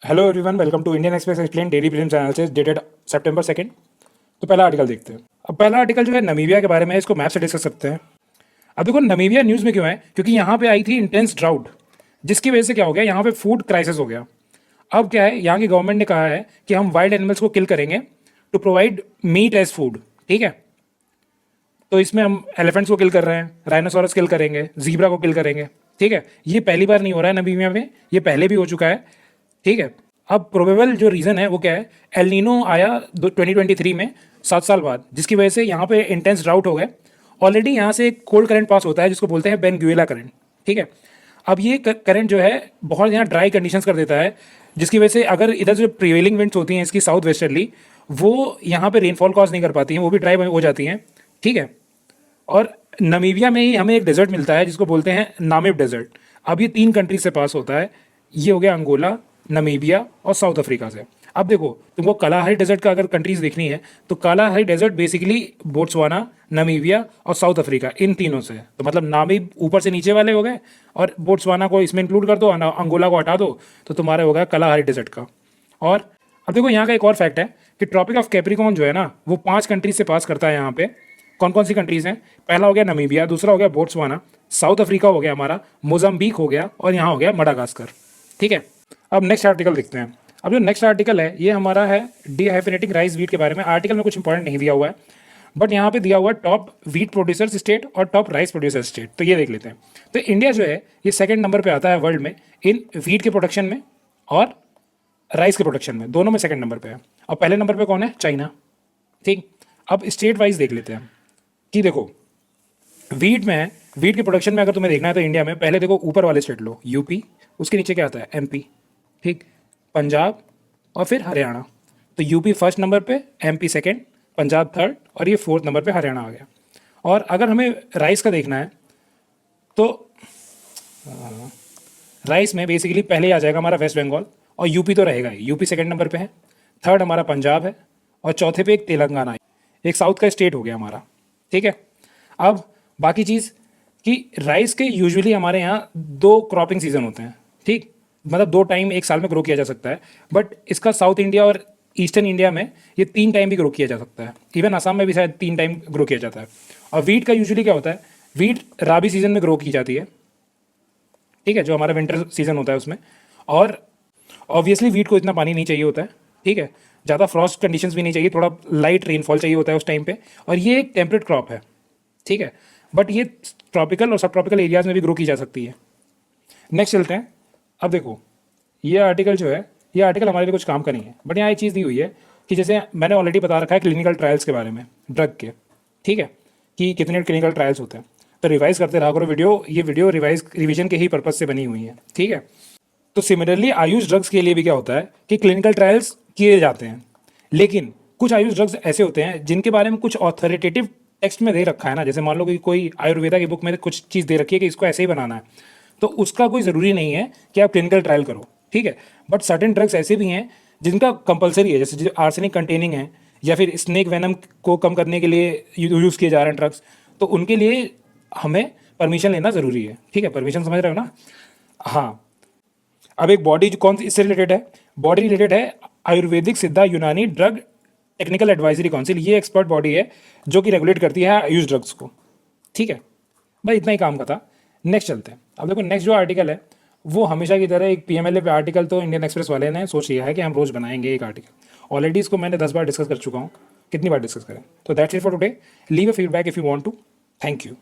Hello everyone, welcome to Indian Express explain daily prelims analysis dated September 2। तो पहला article देखते हैं। अब पहला आर्टिकल जो है नमीबिया के बारे में है, इसको मैप से डिस्कस करते हैं। अब देखो नमीबिया न्यूज़ में क्यों है, क्योंकि यहाँ पे आई थी इंटेंस ड्राउट, जिसकी वजह से क्या हो गया, यहाँ पे फूड क्राइसिस हो गया। अब क्या है, यहाँ की गवर्नमेंट ने कहा है कि हम वाइल्ड एनिमल्स को किल करेंगे to provide meat as food. ठीक है, तो इसमें हम एलिफेंट्स को किल कर रहे हैं, राइनोसोरस किल करेंगे, जीब्रा को किल करेंगे। ठीक है, ये पहली बार नहीं हो रहा है नमीबिया में, ये पहले भी हो चुका है। ठीक है, अब प्रोबेबल जो रीज़न है वो क्या है, एल नीनो आया 2023 में 7 साल बाद, जिसकी वजह से यहाँ पे इंटेंस ड्राउट हो गए। ऑलरेडी यहाँ से एक कोल्ड करंट पास होता है जिसको बोलते हैं बेनगुएला करंट। ठीक है, अब ये करंट जो है बहुत यहाँ ड्राई कंडीशंस कर देता है, जिसकी वजह से अगर इधर जो प्रिवेलिंग विंड्स होती हैं इसकी साउथ वेस्टर्ली, वो यहाँ पे रेनफॉल कॉज नहीं कर पाती हैं, वो भी ड्राई हो जाती हैं। ठीक है, और नमीबिया में ही हमें एक डेजर्ट मिलता है जिसको बोलते हैं नामिब डेजर्ट। अब ये 3 कंट्री से पास होता है, ये हो गया अंगोला, नमीबिया और साउथ अफ्रीका से। अब देखो, तुमको कालाहारी डेजर्ट का अगर कंट्रीज देखनी है तो Kalahari desert basically Botswana, Namibia और साउथ अफ्रीका, इन तीनों से। तो मतलब नामीब ऊपर से नीचे वाले हो गए, और बोट्सवाना को इसमें इंक्लूड कर दो, अंगोला को हटा दो, तो तुम्हारे हो गया कालाहारी डेजर्ट का। और अब देखो यहाँ का एक और फैक्ट है कि ट्रॉपिक ऑफ कैप्रिकॉर्न जो है ना, वो 5 कंट्रीज से पास करता है यहाँ पे। कौन कौन सी कंट्रीज हैं? पहला हो गया नमीबिया, दूसरा हो गया बोट्सवाना, साउथ अफ्रीका हो गया हमारा, मोजाम्बिक हो गया, और यहाँ हो गया मडागास्कर। ठीक है, अब नेक्स्ट आर्टिकल देखते हैं। अब जो नेक्स्ट आर्टिकल है ये हमारा है डीहाइफिनेटिंग राइस वीट के बारे में। आर्टिकल में कुछ इंपॉर्टेंट नहीं दिया हुआ है, बट यहाँ पे दिया हुआ है टॉप वीट प्रोड्यूसर्स स्टेट और टॉप राइस प्रोड्यूसर स्टेट। तो ये देख लेते हैं। तो इंडिया जो है ये 2nd नंबर पे आता है वर्ल्ड में इन वीट के प्रोडक्शन में और राइस के प्रोडक्शन में, दोनों में 2nd नंबर पे है। और पहले नंबर पे कौन है? चाइना। ठीक, अब स्टेट वाइज देख लेते हैं कि देखो वीट में है, वीट के प्रोडक्शन में अगर तुम्हें देखना है तो इंडिया में पहले देखो ऊपर वाले स्टेट लो, यूपी, उसके नीचे क्या आता है? एमपी, ठीक, पंजाब और फिर हरियाणा। तो यूपी 1st नंबर पे, एमपी 2nd, पंजाब 3rd और ये 4th नंबर पे हरियाणा आ गया। और अगर हमें राइस का देखना है तो राइस में बेसिकली पहले आ जाएगा हमारा वेस्ट बंगाल, और यूपी तो रहेगा ही, यूपी 2nd नंबर पे है, 3rd हमारा पंजाब है, और चौथे पे एक तेलंगाना है, एक साउथ का स्टेट हो गया हमारा। ठीक है, अब बाकी चीज़ कि राइस के यूजुअली हमारे यहाँ 2 क्रॉपिंग सीजन होते हैं। ठीक, मतलब 2 टाइम एक साल में ग्रो किया जा सकता है, बट इसका साउथ इंडिया और ईस्टर्न इंडिया में ये 3 टाइम भी ग्रो किया जा सकता है। इवन असम में भी शायद 3 टाइम ग्रो किया जाता है। और वीट का यूजुअली क्या होता है, वीट राबी सीजन में ग्रो की जाती है। ठीक है, जो हमारा विंटर सीजन होता है उसमें। और ऑब्वियसली वीट को इतना पानी नहीं चाहिए होता है। ठीक है, ज़्यादा फ्रॉस्ट कंडीशंस भी नहीं चाहिए, थोड़ा लाइट रेनफॉल चाहिए होता है उस टाइम पे। और ये एक टेम्परेट क्रॉप है। ठीक है, बट ये ट्रॉपिकल और सब ट्रॉपिकल एरियाज में भी ग्रो की जा सकती है। नेक्स्ट चलते हैं। अब देखो ये आर्टिकल जो है, ये आर्टिकल हमारे लिए कुछ काम का नहीं है, बट यहाँ एक चीज़ दी हुई है कि जैसे मैंने ऑलरेडी बता रखा है क्लिनिकल ट्रायल्स के बारे में, ड्रग के। ठीक है, कि कितने क्लिनिकल ट्रायल्स होते हैं, तो रिवाइज करते रहा करो वीडियो। ये वीडियो रिवीजन के ही पर्पज से बनी हुई है। ठीक है, तो सिमिलरली आयुष ड्रग्स के लिए भी क्या होता है कि क्लिनिकल ट्रायल्स किए जाते हैं, लेकिन कुछ आयुष ड्रग्स ऐसे होते हैं जिनके बारे में कुछ ऑथोरिटेटिव टेक्स्ट में दे रखा है ना, जैसे मान लो कि कोई आयुर्वेदा की बुक में कुछ चीज़ दे रखी है कि इसको ऐसे ही बनाना है, तो उसका कोई ज़रूरी नहीं है कि आप क्लिनिकल ट्रायल करो। ठीक है, बट सर्टेन ड्रग्स ऐसे भी हैं जिनका कंपलसरी है, जैसे जो आर्सेनिक कंटेनिंग है या फिर स्नेक वेनम को कम करने के लिए यूज़ किए जा रहे हैं ड्रग्स, तो उनके लिए हमें परमिशन लेना ज़रूरी है। ठीक है, परमिशन समझ रहे हो ना? हाँ, अब एक बॉडी कौन सी इससे रिलेटेड है, बॉडी रिलेटेड है आयुर्वेदिक सिद्धा यूनानी ड्रग टेक्निकल एडवाइजरी काउंसिल। ये एक्सपर्ट बॉडी है जो कि रेगुलेट करती है आयुष ड्रग्स को। ठीक है भाई, इतना ही काम का था। नेक्स्ट चलते हैं। अब देखो नेक्स्ट जो आर्टिकल है वो हमेशा की तरह एक पीएमएलए पे आर्टिकल तो इंडियन एक्सप्रेस वाले ने सोच लिया है कि हम रोज़ बनाएंगे एक आर्टिकल। ऑलरेडी इसको मैंने 10 बार डिस्कस कर चुका हूँ, कितनी बार डिस्कस करें। तो that's it for today. Leave a feedback if you want to. Thank you.